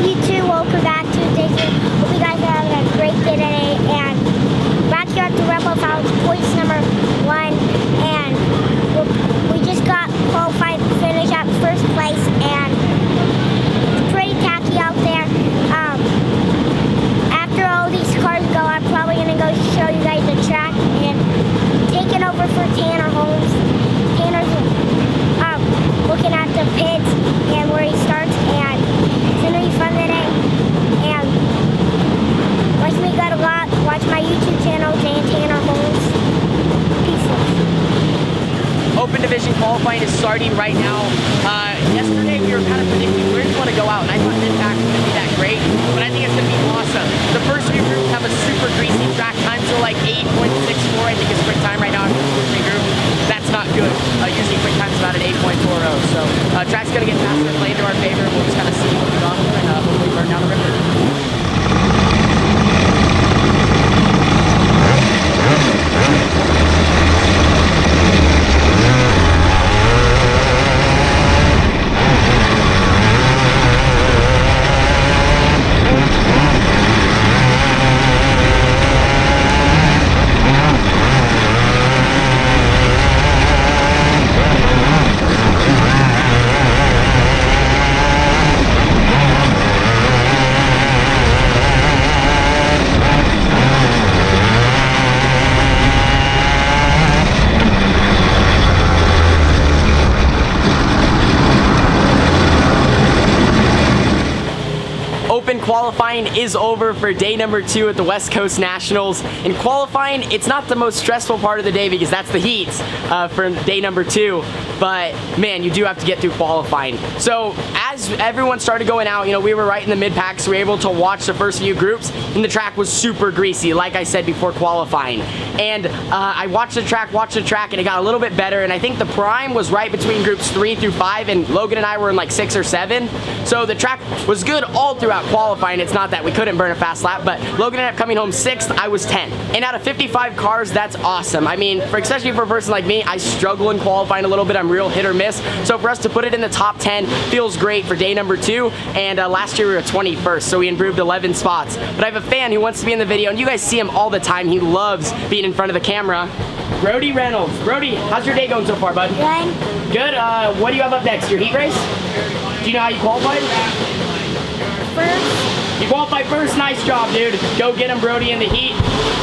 you too. Welcome back to the day. Hope you guys are having a great day today. And back here at the Red Bluff Outlaws, points number 1. And we just got qualified to finish at first place. And it's pretty tacky out there. After all these cars go, I'm probably going to go show you guys the track. And taking over for Tanner Holmes. Tanner's looking at the pits and where he starts, and it's gonna be fun today. And watch me got a lot. Watch my YouTube channel, Tanner Holmes. Peace. Open division qualifying is starting right now. Yesterday we were kind of predicting where we want to go out, and I thought impact wouldn't be that great, but I think it's gonna be awesome. The first few groups have a super greasy track. Times are like 8.64. I think it's quick time right now. That's not good. Usually quick time is about an 8.40. So track's gonna get faster and play into our favor. We'll just kind of see what we're on and hopefully burn down the river. Open qualifying is over for day number 2 at the West Coast Nationals. In qualifying, it's not the most stressful part of the day because that's the heats for day number 2. But man, you do have to get through qualifying. So as everyone started going out, you know, we were right in the mid-pack, so we were able to watch the first few groups, and the track was super greasy, like I said before qualifying. And I watched the track, and it got a little bit better, and I think the prime was right between groups 3 through 5, and Logan and I were in like 6 or 7. So the track was good all throughout qualifying. It's not that we couldn't burn a fast lap, but Logan ended up coming home 6th, I was 10th. And out of 55 cars, that's awesome. I mean, especially for a person like me, I struggle in qualifying a little bit. I'm real hit or miss. So for us to put it in the top 10 feels great for day number 2. And last year we were 21st, so we improved 11 spots. But I have a fan who wants to be in the video, and you guys see him all the time. He loves being in front of the camera. Brody Reynolds. Brody, how's your day going so far, bud? Good. Good. What do you have up next? Your heat race? Do you know how you qualified? First. You qualified first. Nice job, dude. Go get him, Brody, in the heat.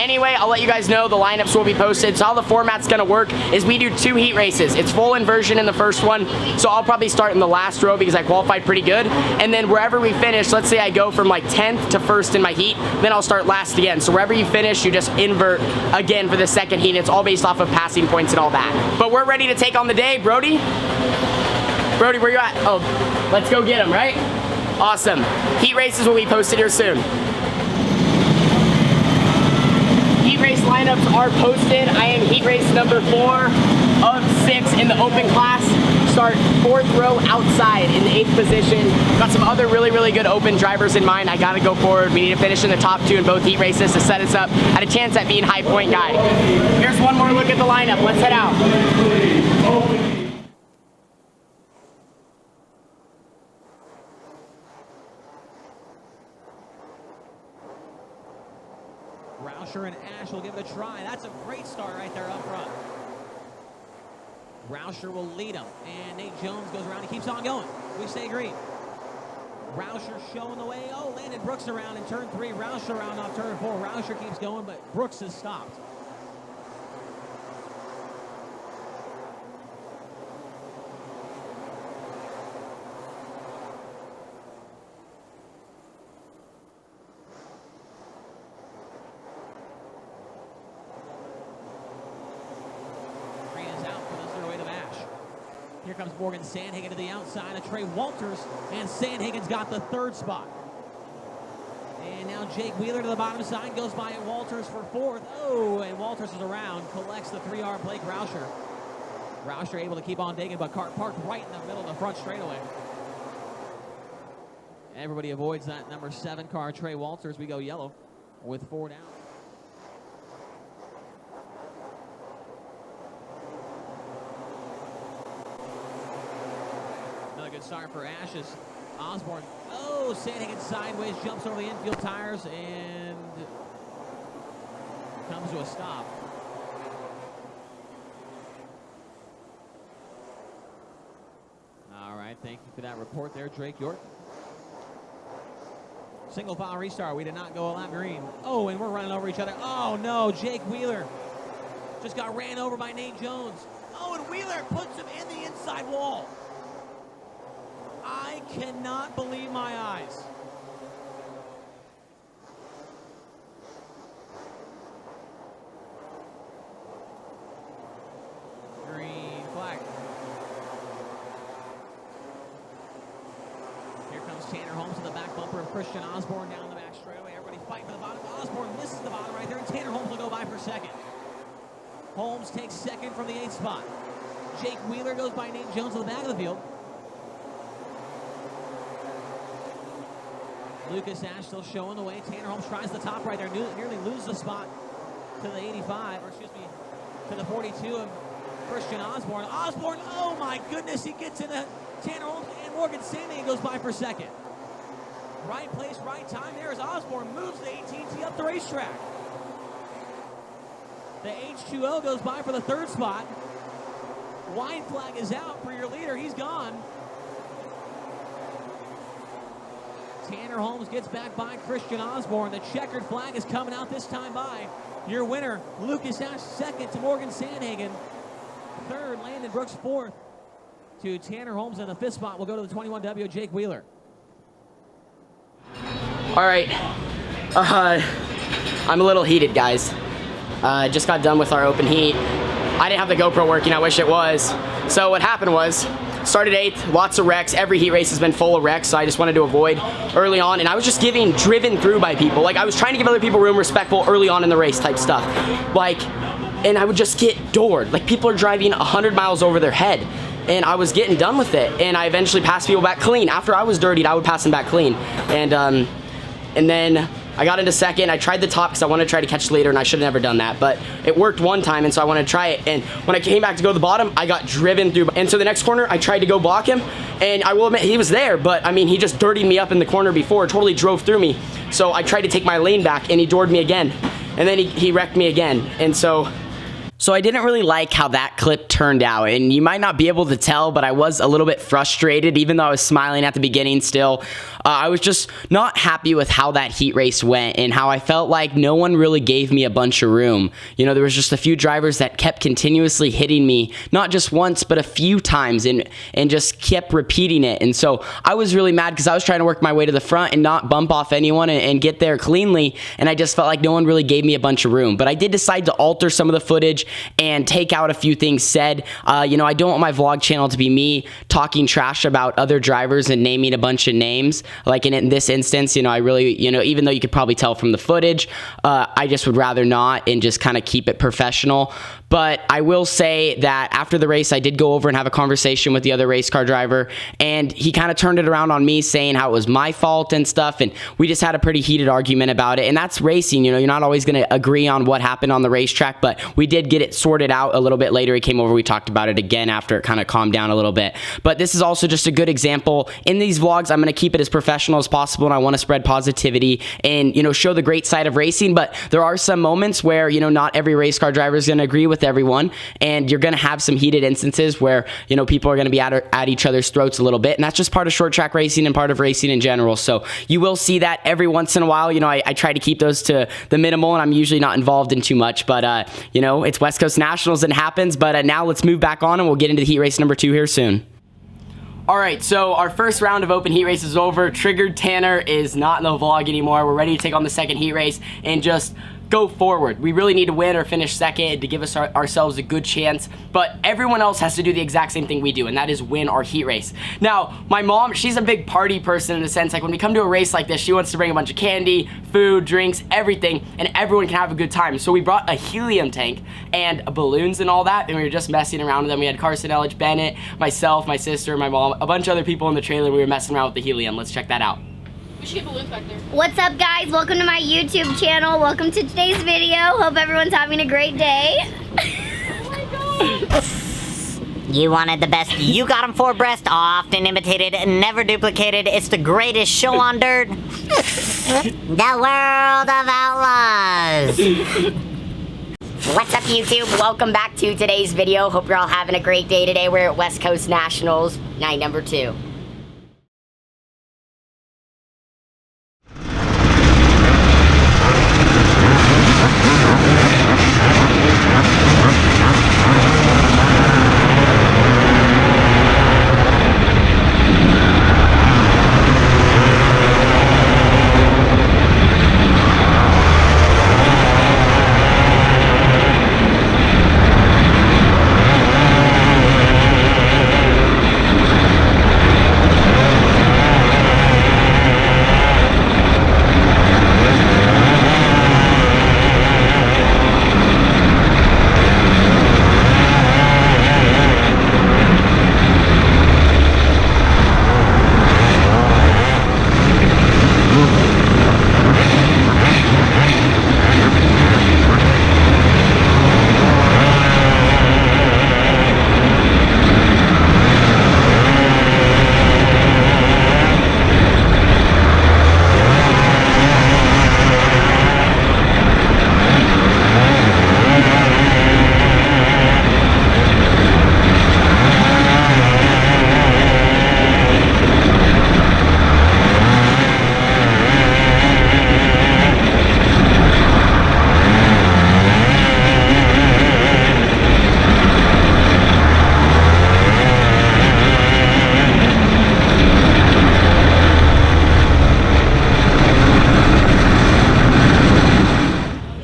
Anyway, I'll let you guys know the lineups will be posted. So how the format's gonna work is we do 2 heat races. It's full inversion in the first one, so I'll probably start in the last row because I qualified pretty good. And then wherever we finish, let's say I go from like 10th to 1st in my heat, then I'll start last again. So wherever you finish, you just invert again for the second heat. It's all based off of passing points and all that. But we're ready to take on the day. Brody? Brody, where you at? Oh, let's go get him, right? Awesome. Heat races will be posted here soon. Heat race lineups are posted. I am heat race number 4 of 6 in the open class. Start 4th row outside in the 8th position. Got some other really good open drivers in mind. I gotta go forward. We need to finish in the top 2 in both heat races to set us up at a chance at being high point guy. Here's one more look at the lineup. Let's head out. Rauscher and Ash will give it a try. That's a great start right there up front. Rauscher will lead him, and Nate Jones goes around and keeps on going. We stay green. Rauscher showing the way. Oh, Landon Brooks around in turn 3. Rauscher around off turn 4. Rauscher keeps going, but Brooks has stopped. Here comes Morgan Sandhagen to the outside of Trey Walters, and Sandhagen's got the 3rd spot. And now Jake Wheeler to the bottom side, goes by Walters for 4th. Oh, and Walters is around, collects the 3R Blake Rauscher. Rauscher able to keep on digging, but Kart parked right in the middle of the front straightaway. Everybody avoids that number 7 car, Trey Walters. We go yellow with 4 down. Another good start for Ashes. Osborne. Oh, Sandhagen sideways, jumps over the infield tires, and comes to a stop. All right, thank you for that report there, Drake York. Single file restart. We did not go a lap green. Oh, and we're running over each other. Oh, no, Jake Wheeler just got ran over by Nate Jones. Oh, and Wheeler puts him in the inside wall. I cannot believe my eyes. Green flag. Here comes Tanner Holmes to the back bumper of Christian Osborne down the back straightaway. Everybody fighting for the bottom. Osborne misses the bottom right there, and Tanner Holmes will go by for second. Holmes takes second from the 8th spot. Jake Wheeler goes by Nate Jones to the back of the field. Lucas Ash still showing the way. Tanner Holmes tries the top right there. Nearly loses the spot to the 85, or excuse me, to the 42 of Christian Osborne. Osborne, oh my goodness, he gets in the Tanner Holmes, and Morgan Sandhagen goes by for second. Right place, right time there as Osborne moves the 18T up the racetrack. The H2O goes by for the 3rd spot. Wide flag is out for your leader. He's gone. Tanner Holmes gets back by Christian Osborne. The checkered flag is coming out this time by your winner, Lucas Ash, second to Morgan Sandhagen. 3rd, Landon Brooks, 4th to Tanner Holmes. In the 5th spot, we'll go to the 21W, Jake Wheeler. All right, I'm a little heated, guys. Just got done with our open heat. I didn't have the GoPro working, I wish it was. So what happened was, started 8th, lots of wrecks. Every heat race has been full of wrecks, so I just wanted to avoid early on. And I was just getting driven through by people. Like, I was trying to give other people room, respectful, early on in the race type stuff. Like, and I would just get doored. Like, people are driving 100 miles over their head. And I was getting done with it. And I eventually passed people back clean. After I was dirtied, I would pass them back clean. And then I got into second. I tried the top because I wanted to try to catch later, and I should have never done that. But it worked one time, and so I wanted to try it. And when I came back to go to the bottom, I got driven through. And so the next corner, I tried to go block him, and I will admit, he was there. But, I mean, he just dirtied me up in the corner before, totally drove through me. So I tried to take my lane back, and he doored me again. And then he wrecked me again. And so I didn't really like how that clip turned out, and you might not be able to tell, but I was a little bit frustrated, even though I was smiling at the beginning still. I was just not happy with how that heat race went and how I felt like no one really gave me a bunch of room. You know, there was just a few drivers that kept continuously hitting me, not just once, but a few times, and just kept repeating it. And so I was really mad because I was trying to work my way to the front and not bump off anyone and get there cleanly, and I just felt like no one really gave me a bunch of room. But I did decide to alter some of the footage and take out a few things said. You know, I don't want my vlog channel to be me talking trash about other drivers and naming a bunch of names. Like in this instance, you know, I really, you know, even though you could probably tell from the footage, I just would rather not and just kind of keep it professional. But I will say that after the race, I did go over and have a conversation with the other race car driver, and he kind of turned it around on me, saying how it was my fault and stuff, and we just had a pretty heated argument about it. And that's racing, you know, you're not always going to agree on what happened on the racetrack, but we did get it sorted out a little bit later. He came over, we talked about it again after it kind of calmed down a little bit. But this is also just a good example. In these vlogs, I'm going to keep it as professional as possible, and I want to spread positivity and, you know, show the great side of racing. But there are some moments where, you know, not every race car driver is going to agree with everyone, and you're going to have some heated instances where, you know, people are going to be at each other's throats a little bit, and that's just part of short track racing and part of racing in general. So you will see that every once in a while. You know, I try to keep those to the minimal, and I'm usually not involved in too much, but you know, it's West Coast Nationals and it happens. But now let's move back on, and we'll get into the heat race number 2 here soon. All right, so our first round of open heat race is over. Triggered Tanner is not in the vlog anymore. We're ready to take on the second heat race and just go forward. We really need to win or finish second to give us ourselves a good chance, but everyone else has to do the exact same thing we do, and that is win our heat race. Now, my mom, she's a big party person in the sense, like when we come to a race like this, she wants to bring a bunch of candy, food, drinks, everything, and everyone can have a good time. So we brought a helium tank and balloons and all that, and we were just messing around with them. We had Carson Elledge, Bennett, myself, my sister, my mom, a bunch of other people in the trailer. We were messing around with the helium. Let's check that out. We should get balloons back there. What's up, guys? Welcome to my YouTube channel. Welcome to today's video. Hope everyone's having a great day. Oh my god. You wanted the best, you got him for breast, often imitated, never duplicated. It's the greatest show on dirt. The World of Outlaws. What's up, YouTube? Welcome back to today's video. Hope you're all having a great day today. We're at West Coast Nationals, night number 2.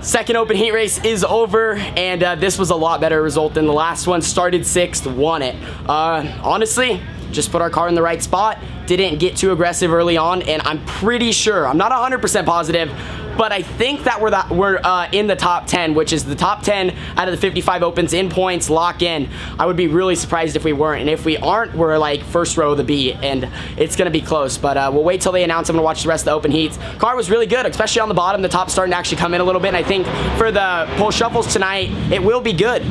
Second open heat race is over, and this was a lot better result than the last one. Started 6th, won it. Honestly, just put our car in the right spot, didn't get too aggressive early on, and I'm pretty sure, I'm not 100% positive, but I think that we're in the top 10, which is the top 10 out of the 55 opens in points, lock in. I would be really surprised if we weren't, and if we aren't, we're like first row of the B, and it's gonna be close, but we'll wait till they announce. I'm gonna watch the rest of the open heats. Car was really good, especially on the bottom. The top's starting to actually come in a little bit, and I think for the pole shuffles tonight, it will be good.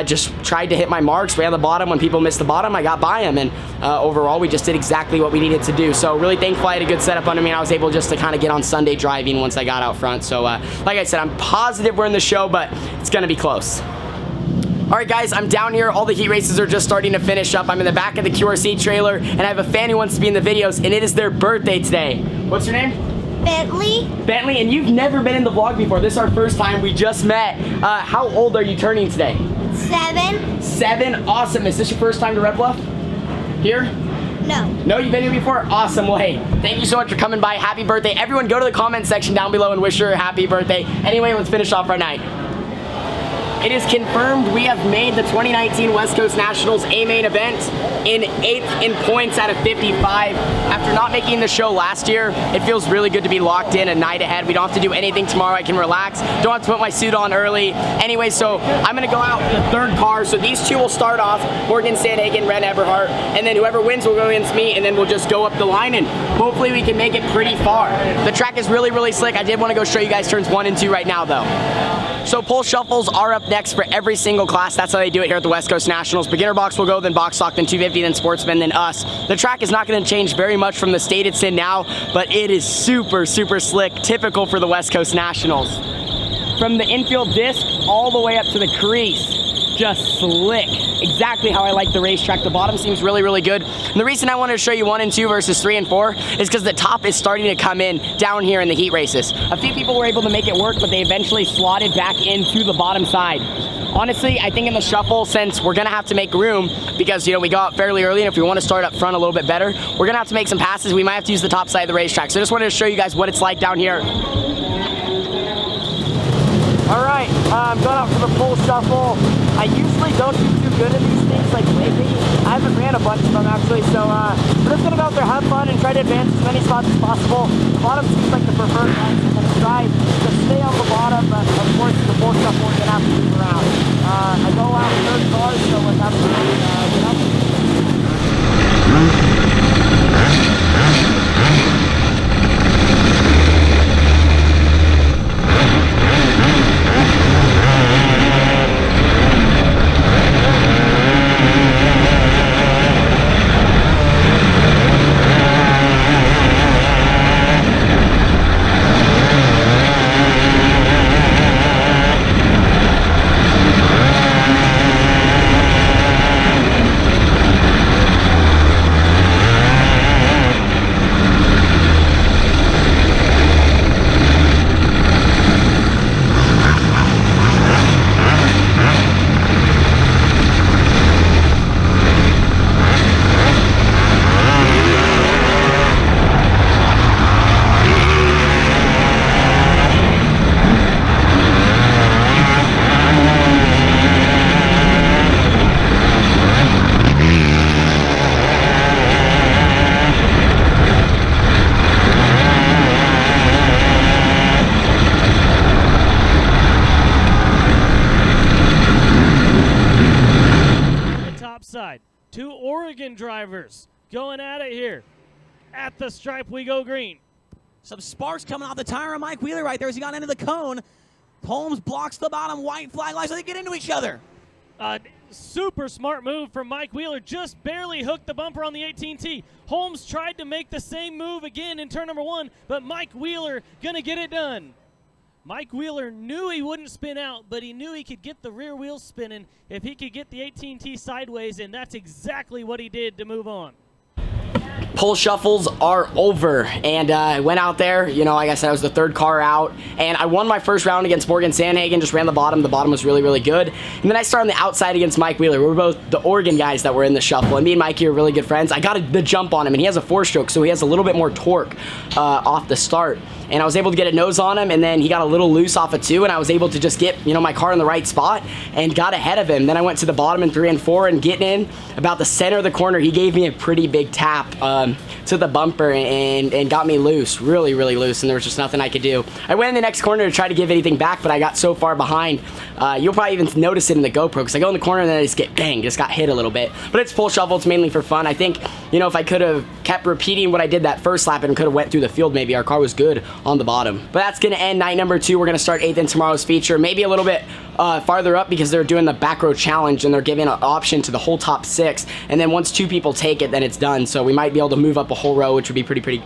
Just tried to hit my marks, ran the bottom. When people missed the bottom, I got by them, and overall, we just did exactly what we needed to do. So really thankful I had a good setup under me, and I was able just to kind of get on Sunday driving once I got out front. So like I said, I'm positive we're in the show, but it's gonna be close. All right, guys, I'm down here. All the heat races are just starting to finish up. I'm in the back of the QRC trailer, and I have a fan who wants to be in the videos, and it is their birthday today. What's your name? Bentley. Bentley, and you've never been in the vlog before. This is our first time. We just met. How old are you turning today? 7. 7. Awesome. Is this your first time to Red Bluff? Here? No. No, you've been here before? Awesome. Well, hey, thank you so much for coming by. Happy birthday. Everyone go to the comment section down below and wish her a happy birthday. Anyway, let's finish off our night. It is confirmed we have made the 2019 West Coast Nationals A main event in 8th in points out of 55. After not making the show last year, it feels really good to be locked in a night ahead. We don't have to do anything tomorrow. I can relax. Don't have to put my suit on early. Anyway, so I'm going to go out in the third car. So these two will start off, Morgan Sandhagen, Ren Eberhardt, and then whoever wins will go against me, and then we'll just go up the line, and hopefully we can make it pretty far. The track is really, really slick. I did want to go show you guys turns 1 and 2 right now, though. So pole shuffles are up next for every single class. That's how they do it here at the West Coast Nationals. Beginner box will go, then box stock, then 250, then sportsman, then us. The track is not going to change very much from the state it's in now, but it is super, super slick, typical for the West Coast Nationals. From the infield disc all the way up to the crease. Just slick. Exactly how I like the racetrack. The bottom seems really, really good. And the reason I wanted to show you 1 and 2 versus 3 and 4 is because the top is starting to come in down here in the heat races. A few people were able to make it work, but they eventually slotted back into the bottom side. Honestly, I think in the shuffle, since we're gonna have to make room because, you know, we go out fairly early, and if we want to start up front a little bit better, we're gonna have to make some passes. We might have to use the top side of the racetrack. So I just wanted to show you guys what it's like down here. All right, I'm going out for the pole shuffle. I usually don't do too good at these things, like lately. I haven't ran a bunch of them actually, so we're just gonna go out there, have fun, and try to advance as many spots as possible. The bottom seems like the preferred line, so I'm gonna try to stay on the bottom, but of course the pole shuffle we're gonna have to move around. I go out third car, so let's have some get up. drivers going at it here. At the stripe we go green. Some sparks coming off the tire of Mike Wheeler right there as he got into the cone. Holmes blocks the bottom, white flag lights, so they get into each other. Super smart move from Mike Wheeler, just barely hooked the bumper on the 18T. Holmes tried to make the same move again in turn number 1, but Mike Wheeler gonna get it done. Mike Wheeler knew he wouldn't spin out, but he knew he could get the rear wheels spinning if he could get the 18T sideways, and that's exactly what he did to move on. Pole shuffles are over, and I went out there, you know, like I said, I was the third car out, and I won my first round against Morgan Sandhagen, just ran the bottom was really, really good, and then I started on the outside against Mike Wheeler. We were both the Oregon guys that were in the shuffle, and me and Mikey are really good friends. I got the jump on him, and he has a 4-stroke, so he has a little bit more torque off the start, and I was able to get a nose on him, and then he got a little loose off of 2, and I was able to just get, you know, my car in the right spot and got ahead of him. Then I went to the bottom in 3 and 4, and getting in about the center of the corner, he gave me a pretty big tap to the bumper and got me loose, really, really loose, and there was just nothing I could do. I went in the next corner to try to give anything back, but I got so far behind. You'll probably even notice it in the GoPro, because I go in the corner and then I just get bang, just got hit a little bit. But it's pole shuffle, it's mainly for fun. I think, you know, if I could have kept repeating what I did that first lap and could have went through the field, maybe our car was good on the bottom. But that's gonna end night number 2. We're gonna start 8th in tomorrow's feature, maybe a little bit farther up, because they're doing the back row challenge and they're giving an option to the whole top 6, and then once 2 people take it, then it's done. So we might be able to move up a whole row, which would be pretty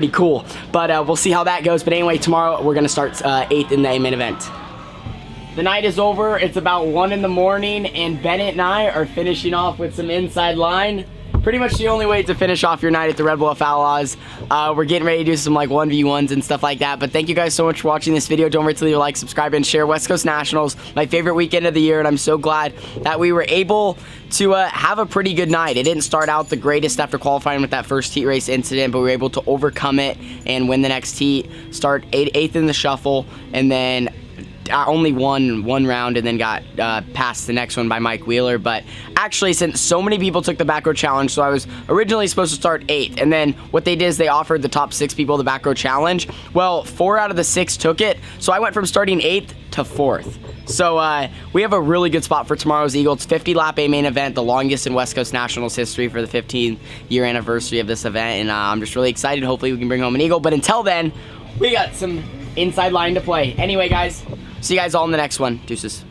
cool. But we'll see how that goes. But anyway, tomorrow we're gonna start 8th in the main event. The night is over. It's about 1 in the morning, and Bennett and I are finishing off with some inside line. Pretty much the only way to finish off your night at the Red Bluff Outlaws. We're getting ready to do some like 1v1s and stuff like that. But thank you guys so much for watching this video. Don't forget to leave a like, subscribe, and share. West Coast Nationals, my favorite weekend of the year, and I'm so glad that we were able to have a pretty good night. It didn't start out the greatest after qualifying with that first heat race incident, but we were able to overcome it and win the next heat, start 8th in the shuffle, and then I only won 1 round and then got past the next one by Mike Wheeler. But actually, since so many people took the back row challenge, so I was originally supposed to start 8th, and then what they did is they offered the top 6 people the back row challenge. Well, 4 out of the 6 took it, so I went from starting 8th to 4th. So we have a really good spot for tomorrow's Eagle. It's 50 lap A main event, the longest in West Coast Nationals history for the 15th year anniversary of this event, and I'm just really excited. Hopefully we can bring home an Eagle, but until then, we got some inside line to play. Anyway, guys, see you guys all in the next one. Deuces.